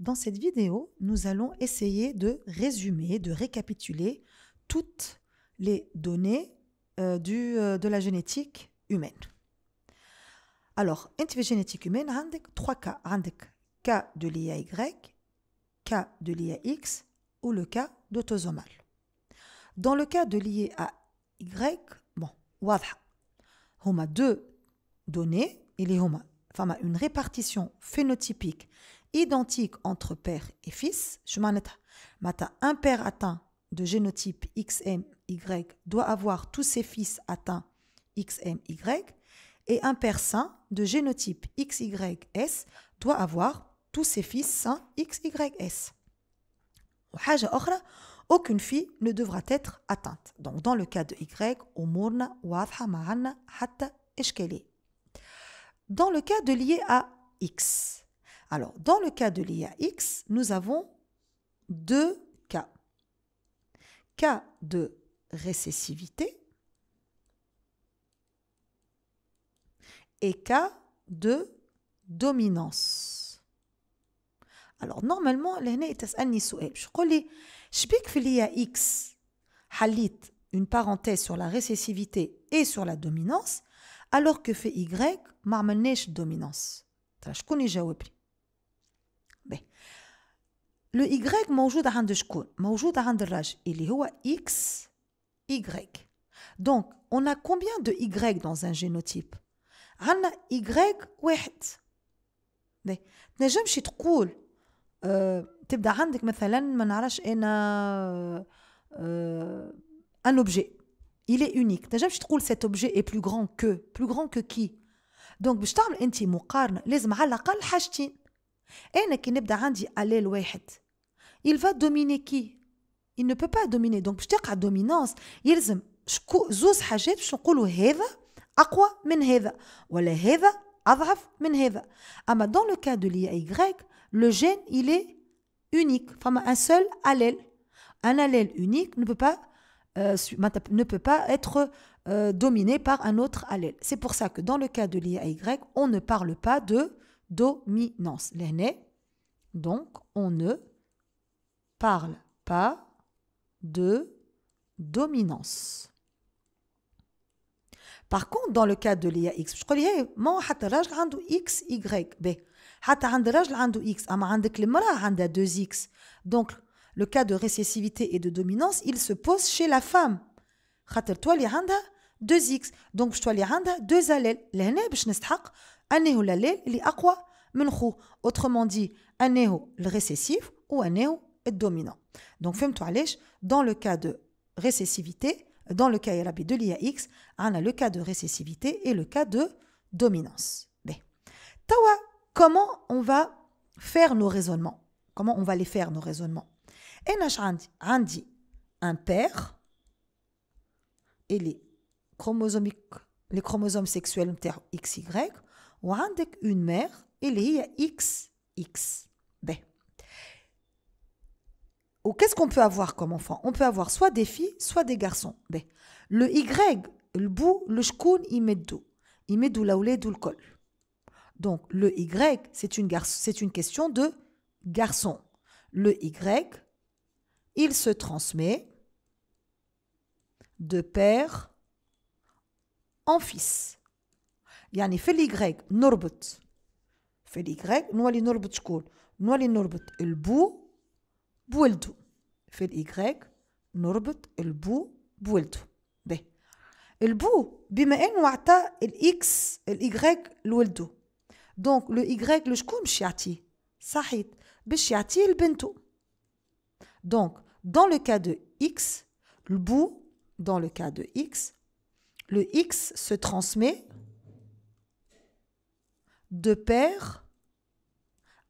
dans cette vidéo, nous allons essayer de résumer, de récapituler toutes les données de la génétique humaine. Alors, en génétique humaine, il y a 3 cas. Il y a le cas de l'IAY, cas de l'IAX ou le cas d'autosomal. Dans le cas de l'IAY, bon, il y a 2 données, il y a une répartition phénotypique identique entre père et fils. Un père atteint de génotype XMY doit avoir tous ses fils atteints XMY, et un père sain de génotype XYS doit avoir tous ses fils sains XYS. Aucune fille ne devra être atteinte. Donc dans le cas de Y, dans le cas de l'IAX. Alors dans le cas de l'IAX, nous avons 2 cas. Cas de récessivité et cas de dominance. Alors normalement, لهنا تسألني سؤال باش تقول لي شبيك في l'IAX حليت une parenthèse sur la récessivité et sur la dominance alors que في Y ما عملناش dominance. شكون يجاوب لي؟ Le Y موجود عند شكون؟ موجود عند الراجل اللي هو XY. Donc on a combien de Y dans un génotype؟ عندنا Y واحد. تنجمش تقول تبدا عندك مثلا ما نعرفش انا un objet il est unique تنجمش تقول cet objet est plus grand que qui. donc باش تعمل انت مقارنه لازم على الاقل حاجتين. انا كي نبدا عندي allèle واحد il va dominer qui؟ il ne peut pas dominer. donc باش تقع dominance يلزم زوز حاجات باش نقولوا هذا اقوى من هذا ولا هذا أضعف من هذا. أما dans le cas de l'IAY, le gène, il est unique. Enfin, un seul allèle. Un allèle unique ne peut pas être dominé par un autre allèle. C'est pour ça que dans le cas de l'IAY, on ne parle pas de dominance. Donc, on ne parle pas de dominance. Par contre, dans le cas de l'IAX, je dis ما حتى الراجل عنده XY ب حتى عند الراجل عنده X أما عندك المرأة عندها 2X. Donc, le cas de récessivité et de dominance, il se pose chez la femme. خاطر تولي عندها 2X. Donc, باش تولي عندها 2 allèles. لهنا باش نستحق أنه الallèle اللي أقوى من خوه. Autrement dit, أنه الريسيسيف ou أنه الdominant. Donc, فهمتوا علاش dans le cas de récessivité, dans le cas de l'IAX, on a le cas de récessivité et le cas de dominance. Tawa, comment on va faire nos raisonnements? Comment on va les faire, nos raisonnements? Andi, un père et les chromosomes sexuels XY, ou une mère et les XX. Ou qu'est-ce qu'on peut avoir comme enfant? On peut avoir soit des filles, soit des garçons. Le Y, le bout, le shkoun, il met la ouled ou le col. Donc, le Y, c'est une question de garçon. Le Y, il se transmet de père en fils. يعني في الY نربط في الY نولي نربط شكون؟ نولي نربط البو بولدو. في الإيغريك نربط البو بولدو. البو بما انه عطى الاكس الإيغريك لولدو. دونك لو إيغريك لشكون باش يعطيه؟ صحيت باش يعطيه لبنتو. دونك dans le cas de X, le bout, dans le cas de X, le X se transmet de père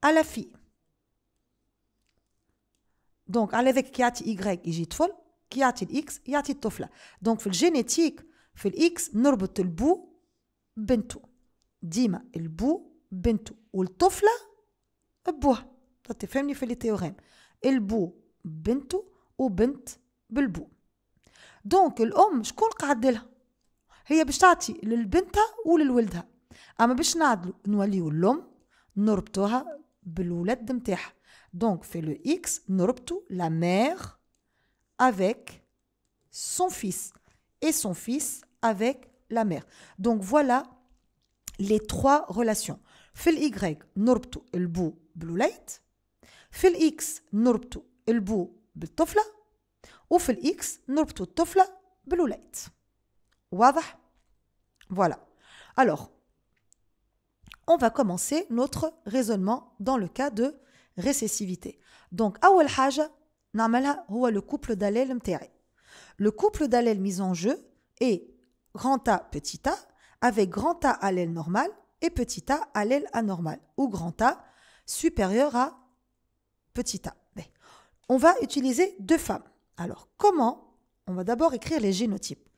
à la fille. Donc, avec qui a Y, il y a طفل, qui a X, il y a طفلة. Donc, في الجينيتيك في الإكس نربط البو بنته. ديما البو بنته والطفلة بوها. تفهمني في التيوريم. البو بنته وبنت بالبو. دونك الأم شكون قعد لها؟ هي باش تعطي للبنتها وللولدها. أما باش نعدلو نوليو الأم نربطوها بالولد متاعها. Donc, fait le X, نربطوا la mère avec son fils et son fils avec la mère. Donc, voilà les trois relations. في ال Y, نربطوا البو بالوليد. في ال X, نربطوا البو بالطفلة. وفي ال X, نربطوا الطفلة بالوليد. واضح؟ Voilà. Alors, on va commencer notre raisonnement dans le cas de récessivité. Donc, أول حاجة نعملها هو le couple d'allèles متاعي. Le couple d'allèles mis en jeu est grand A, petit a, avec grand A allèle normal et petit a allèle anormal, ou grand A supérieur à petit a. On va utiliser deux femmes. Alors, comment? On va d'abord écrire les génotypes.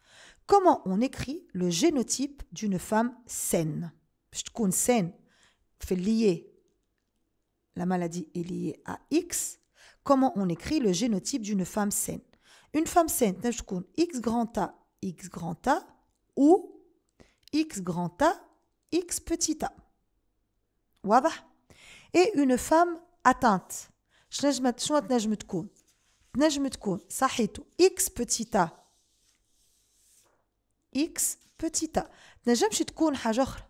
Comment on écrit le génotype d'une femme saine? Je te connais saine, fait lié. La maladie est liée à X. Comment on écrit le génotype d'une femme saine? Une femme saine, je connais X grand A ou X grand A, X petit a. واضح? Et une femme atteinte. شنو تنجم تكون؟ تنجم تكون صحيتو X petit a. X petit a. تنجمش تكون حاجة أخرى.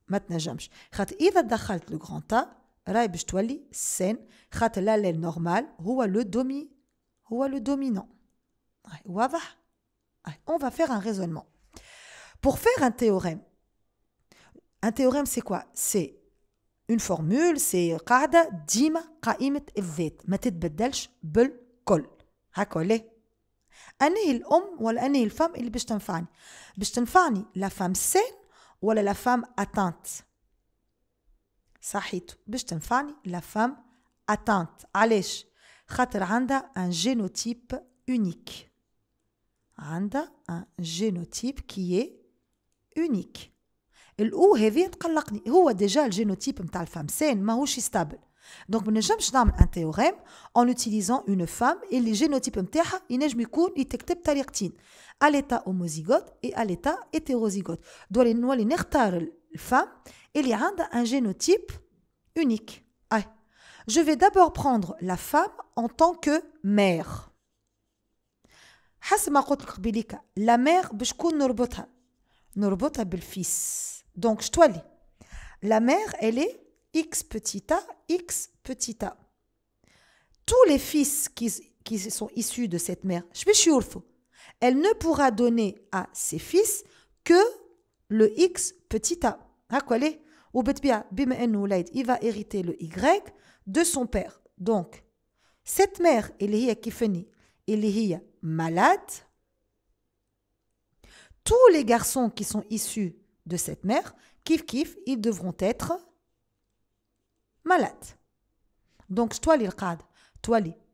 ما تنجمش. خاطر إذا دخلت لو grand A راهي باش تولي سين خاطر l'allèle normal هو le dominant. واضح؟ On va faire un raisonnement. Pour faire un théorème c'est quoi? C'est une formule, c'est قاعدة ديما قائمة الذات ما تتبدلش بالكل. هكا ليه؟ أنهي الأم ولا أنهي الفام اللي باش تنفعني؟ باش تنفعني لا فام سين ولا لا فام أتانت؟ صحيتو باش تنفعني لا فام أتانت. علاش؟ خاطر عندها un génotype unique. عندها un génotype qui est unique. الأو هذه تقلقني هو ديجا الجينوتيب نتاع الفام سين ماهوش ستابل. دونك ما نجمش نعمل ان تيوريم en utilisant une femme اللي الجينوتيب نتاعها ينجم يكون يتكتب بطريقتين à l'état homozygote et à l'état hétérozygote. نولي نختار الفام اللي عندها un génotype unique. Je vais d'abord prendre la femme en tant que mère. حسب ما قلت لك قبيليك la mère باش تكون نربطها بالفيس. Donc, je dois lire. La mère, elle est X petit a, X petit a. Tous les fils qui sont issus de cette mère, elle ne pourra donner à ses fils que le X petit a. Il va hériter le Y de son père. Donc, cette mère, elle est malade. Tous les garçons qui sont issus de cette mère, ils devront être malades. Donc,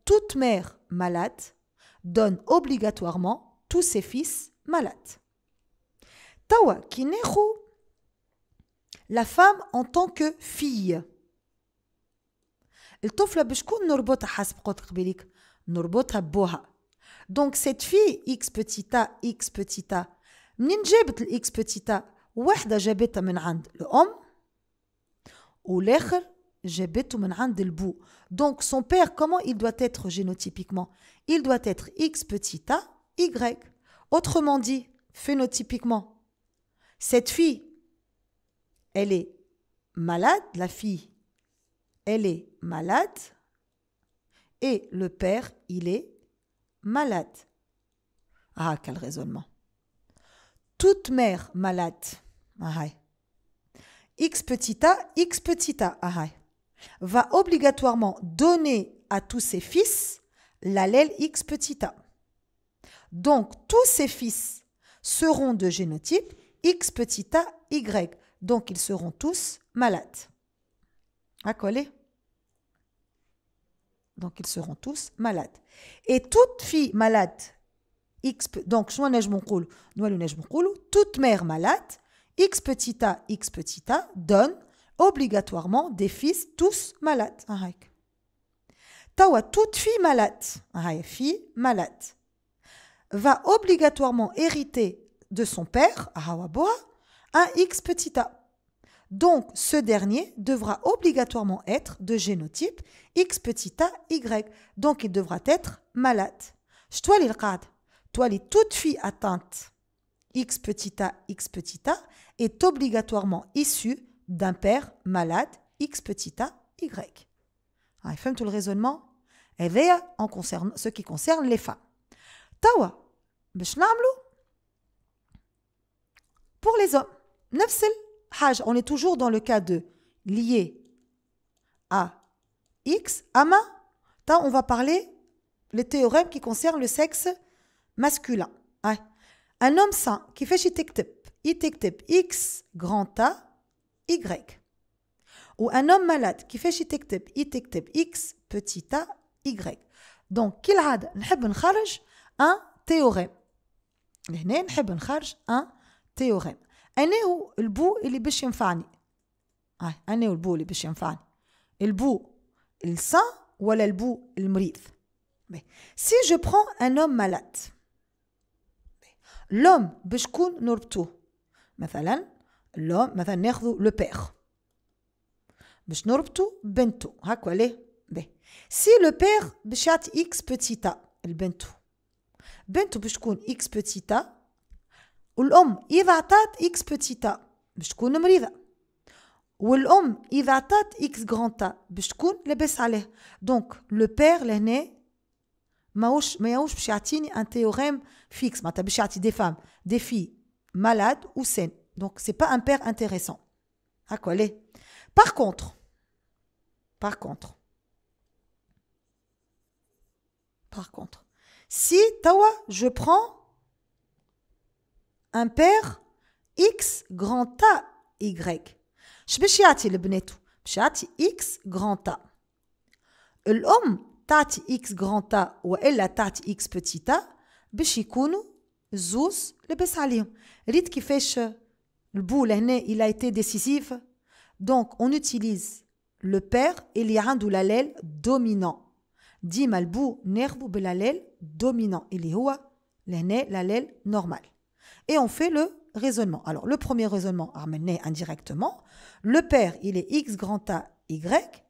toute mère malade donne obligatoirement tous ses fils malades. Tawa kinehu, la femme en tant que fille. الطفلة بشكون نربطها حسب قلت قبيليك نربطها بوها. Donc cette fille X petit a منين جابت ال X petit a؟ واحدة جابتها من عند الأم والآخر جابته من عند البو. Donc son père, comment il doit être génotypiquement? Il doit être X petit a, Y. Autrement dit, phénotypiquement, cette fille, elle est malade, la fille, elle est malade et le père, il est malade. Ah, quel raisonnement. Toute mère malade, X petit a, va obligatoirement donner à tous ses fils l'allèle X petit a. Donc, tous ses fils seront de génotype X petit a, Y. Donc, ils seront tous malades. Accolé? Donc, ils seront tous malades. Et toute fille malade, donc, toute mère malade, X petit a donne obligatoirement des fils tous malades. Tawa, toute fille malade, va obligatoirement hériter de son père, un X petit a. Donc, ce dernier devra obligatoirement être de génotype X petit a Y. Donc, il devra être malade. Je dois lire le cadre. Toi, toute fille atteinte X petit a est obligatoirement issue d'un père malade X petit a Y. Il fait tout le raisonnement. Et en concerne ce qui concerne les femmes. Tawa, pour les hommes, on est toujours dans le cas de lié à X, ama. On va parler les théorèmes qui concernent le sexe masculin. Un homme sain qui fait X grand A, Y. Ou un homme malade qui fait X petit a, Y. Donc, qu'il a un théorème. Un théorème. أنا هو البو اللي باش ينفعني. أنا هو البو اللي باش ينفعني. البو السان ولا البو المريض. Si je prends un homme malade, l'homme باش يكون نربطوه. مثلا l'homme مثلا ناخذ le père. باش نربطو بنته. هكا ليه؟ Si le père باش يعطي x petit a البنته. بنته باش تكون x petit a. والأم إذا عطات إكس بتيتا باش تكون مريضة. والأم إذا عطات إكس غرانتا باش تكون لاباس عليه. دونك لو بير لهنا ماهوش باش يعطيني ان تhéorème فيكس معناتها باش يعطي دي فام دي في malades ou saines. Donc c'est pas un père intéressant. هاكا ليه؟ Par contre si tawa je prends un père X grand A Y. Je باش يعطي لبناته باش يعطي X grand A. الأم تعطي X grand A وإلا تعطي X petit A باش يكونوا زوز لبس عليهم. ريت كيفاش البو لهنا il a été décisif. Donc on utilise le père اللي عنده l'allèle dominant. ديما البو ناخذو بالallèle dominant اللي هو لهنا l'allèle normal. Et on fait le raisonnement. Alors, le premier raisonnement amené indirectement. Le père, il est X grand A, Y.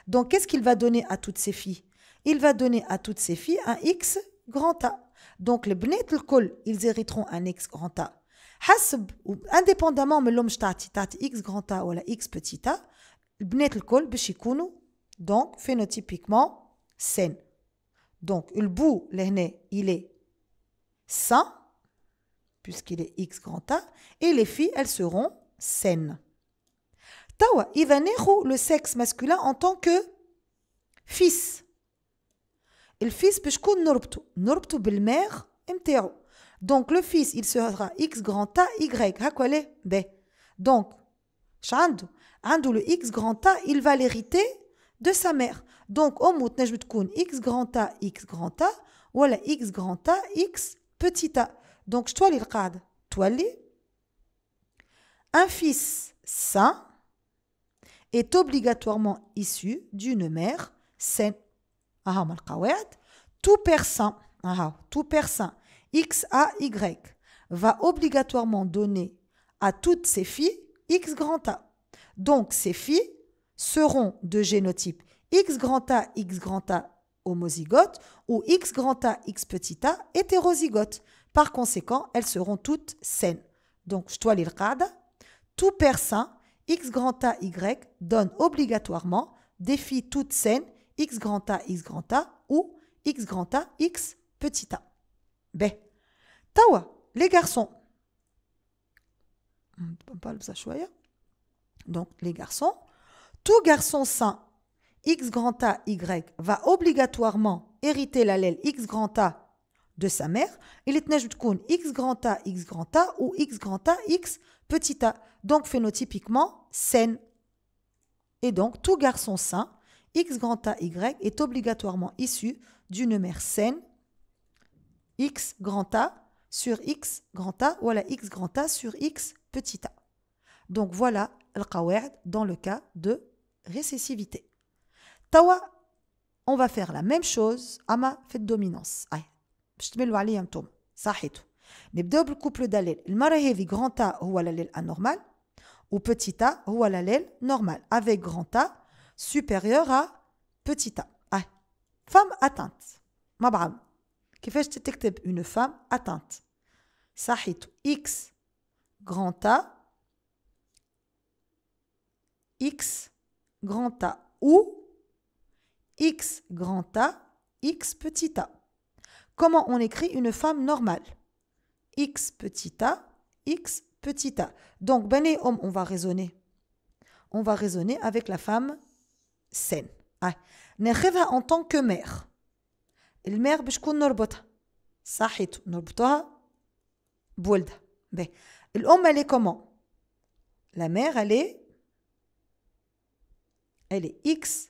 Donc, qu'est-ce qu'il va donner à toutes ces filles? Il va donner à toutes ces filles un X grand A. Donc, les bnet الكل, ils hériteront un X grand A. حسب, indépendamment de l'homme t'ati X grand A ou la X petit a, les bnet الكل باش يكونوا donc phénotypiquement saines. Donc, le bout, il est sain, puisqu'il est X grand A, et les filles, elles seront saines. Tawa, il va naître le sexe masculin en tant que fils. Le fils, parce qu'on norbto belle-mère, donc le fils, il sera X grand A, Y. Donc, le X grand A, il va l'hériter de sa mère. Donc, au mot, je vais X grand A, ou la X grand A, X petit a. Donc, je toile le cadre. Un fils sain est obligatoirement issu d'une mère saine. Tout père sain, X, A, Y, va obligatoirement donner à toutes ses filles X grand A. Donc, ces filles seront de génotype X grand A homozygote ou X grand A, X petit a hétérozygote. Par conséquent, elles seront toutes saines. Donc, je dois lire le cadre. Tout père sain, X grand A, Y, donne obligatoirement des filles toutes saines, X grand A ou X grand A, X petit a. B. Tawa, les garçons. Donc, les garçons. Tout garçon sain, X grand A, Y, va obligatoirement hériter l'allèle X grand A de sa mère. Il est X grand A ou X grand A, X petit a. Donc, phénotypiquement, saine. Et donc, tout garçon sain, X grand A, Y, est obligatoirement issu d'une mère saine, X grand A sur X grand A, ou la X grand A sur X petit a. Donc, voilà le qawa'id dans le cas de récessivité. Tawa, on va faire la même chose, ama fait dominance. باش تملوا عليه انتم صحيتو. نبداو بالكوبل دليل. المره هذه grand A هو l'allèle anormal ou petit a ou l'allèle normal, avec grand A supérieur à petit a. Ah. Femme atteinte. Mab'am. كيفاش تكتب une femme atteinte. صحيت X grand A X grand A ou X grand A X petit a. Comment on écrit une femme normale? X petit a X petit a. Donc, bani homme, on va raisonner. On va raisonner avec la femme saine. ناخذها en tant que mère. المère بشكون نربطها؟ صحيت نربطها بولدها. الأم elle est comment? La mère elle est X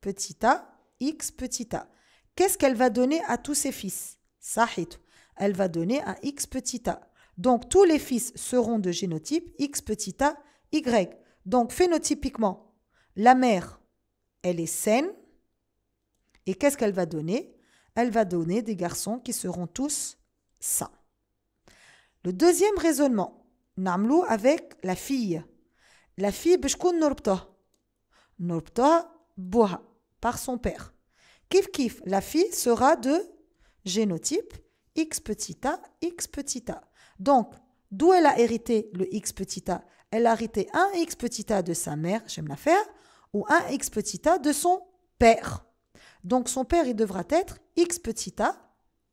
petit a X petit a. Qu'est-ce qu'elle va donner à tous ses fils? صحيت. Elle va donner un X petit a. Donc, tous les fils seront de génotype X petit a, Y. Donc, phénotypiquement, la mère, elle est saine. Et qu'est-ce qu'elle va donner? Elle va donner des garçons qui seront tous sains. Le deuxième raisonnement, نعملو avec la fille. La fille, بشكون نربطها؟ نربطها بوها, par son père. Kif kif, la fille sera de génotype X petit a, X petit a. Donc, d'où elle a hérité le X petit a? Elle a hérité un X petit a de sa mère, j'aime la faire, ou un X petit a de son père. Donc, son père, il devra être X petit a,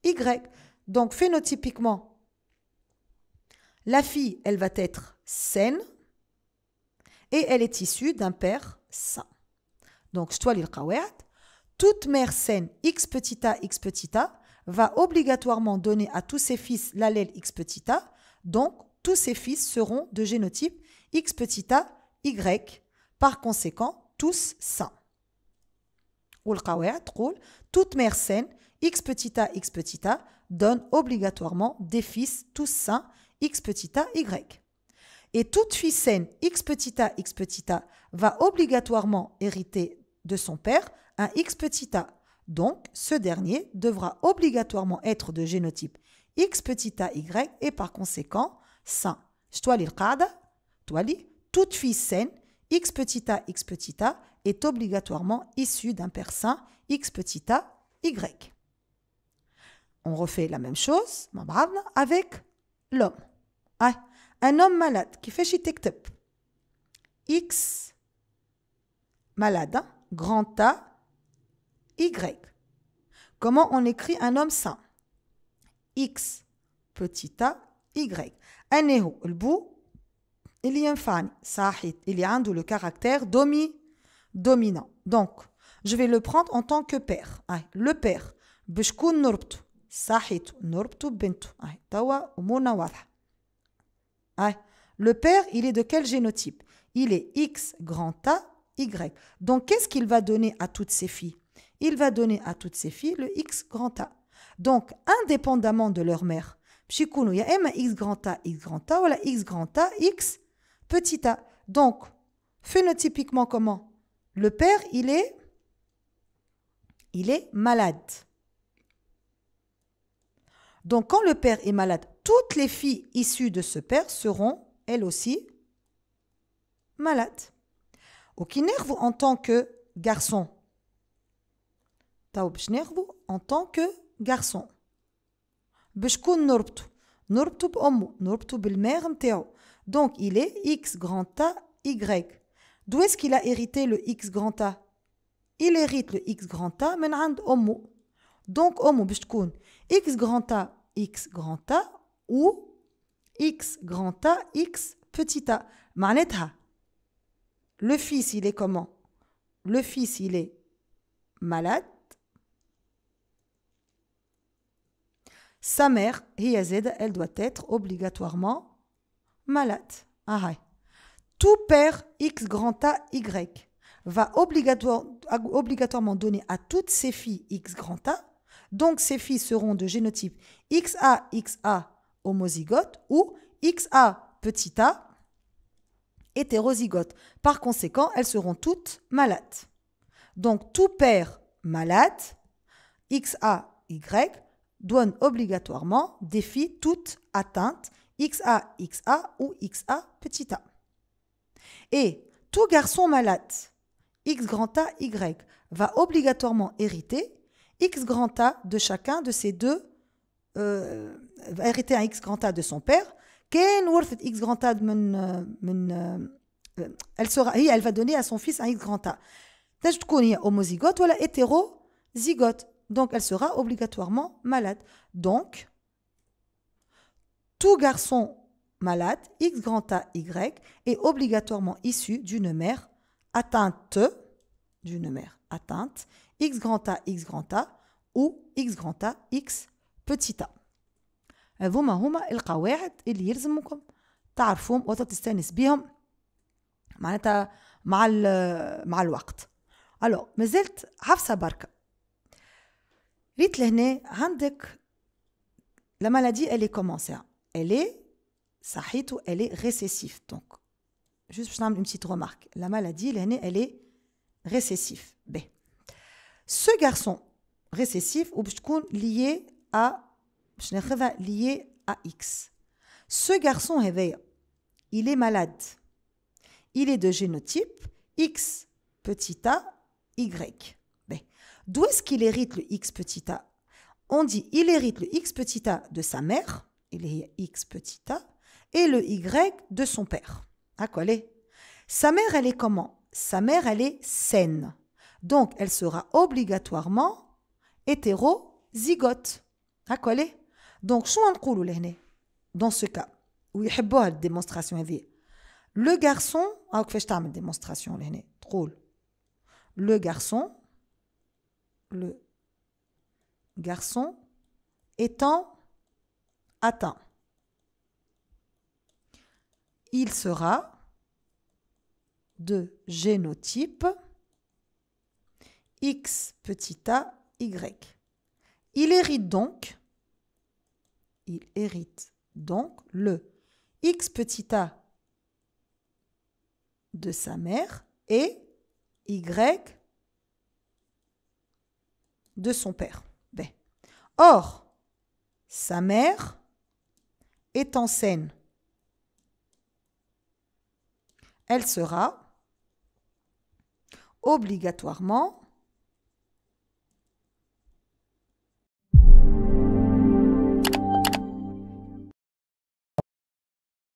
Y. Donc, phénotypiquement, la fille, elle va être saine et elle est issue d'un père sain. Donc, toute mère saine X petit a va obligatoirement donner à tous ses fils l'allèle X petit a. Donc, tous ses fils seront de génotype X petit a, Y. Par conséquent, tous sains. Toute mère saine X petit a donne obligatoirement des fils tous sains X petit a, Y. Et toute fille saine X petit a va obligatoirement hériter de son père un X petit a. Donc, ce dernier devra obligatoirement être de génotype X petit a, Y et par conséquent sain. Toute fille saine X petit a est obligatoirement issue d'un père sain X petit a, Y. On refait la même chose avec l'homme. Un homme malade qui fait تكتب X malade, grand A, Y. Comment on écrit un homme sain? X petit a, Y. أنه البو اللي ينفعني صحيح اللي عنده le caractère dominant. Donc, je vais le prendre en tant que père. Le père بشكون نربطه صحيح نربطه ببنته. توا أمورنا واضحة. Le père, il est de quel génotype? Il est X grand A, Y. Donc, qu'est-ce qu'il va donner à toutes ses filles? Il va donner à toutes ses filles le X grand A. Donc, indépendamment de leur mère, il y a X grand A ou la X grand A, X petit a. Donc, phénotypiquement comment? Le père, il est malade. Donc, quand le père est malade, toutes les filles issues de ce père seront, elles aussi, malades. Okinervu en tant que garçon. En tant que garçon. بشكون نربطو بأمه نربطو بالمère نتاعو. Donc, il est X grand A, Y. D'où est-ce qu'il a hérité le X grand A? Il hérite le X grand A من عند أمه. Donc, أمه باش تكون X grand A ou X grand A, X petit a. معناتها le fils, il est comment? Le fils, il est malade. Sa mère, elle doit être obligatoirement malade. Tout père X grand A, Y va obligatoirement donner à toutes ses filles X grand A. Donc, ces filles seront de génotype XA, XA homozygote ou XA petit a hétérozygote. Par conséquent, elles seront toutes malades. Donc, tout père malade, XA, Y, donne obligatoirement des filles toutes atteintes XA, XA ou XA petit a. Et tout garçon malade, X grand A, Y, va obligatoirement hériter X grand A de chacun de ces deux, va hériter un X grand A de son père. Ken worth X grand A elle va donner à son fils un X grand A. تنجم تكون هي homozygote ou hétérozygote. Donc elle sera obligatoirement malade. Donc tout garçon malade, X grand A, Y, est obligatoirement issu d'une mère atteinte, X grand A, ou X grand A, X petit a. هذوما هما القواعد اللي يلزمكم تعرفوهم وتستانس بهم معناتها مع الوقت. Alors, مازلت حفصة بركة. ريت لهنا عندك la maladie elle est comment ça? Elle est صحيت elle est récessive. Donc, juste باش نعمل une petite remarque. La maladie لهنا elle est récessive. B. Ce garçon récessif ou باش تكون lié à X. Ce garçon هذايا il est malade. Il est de génotype X petit a Y. D'où est-ce qu'il hérite le X petit a? On dit il hérite le X petit a de sa mère, il est X petit a, et le Y de son père. Sa mère, elle est comment? Sa mère, elle est saine. Donc, elle sera obligatoirement hétérozygote. Donc, شو نقولوا لهنا dans ce cas ويحبوها الديمونستراسيون هذه. Le garçon, كيفاش تعمل démonstration لهنا؟ تقول le garçon étant atteint, il sera de génotype X petit a Y. Il hérite donc le X petit a de sa mère et Y de son père. Or, sa mère étant saine, elle sera obligatoirement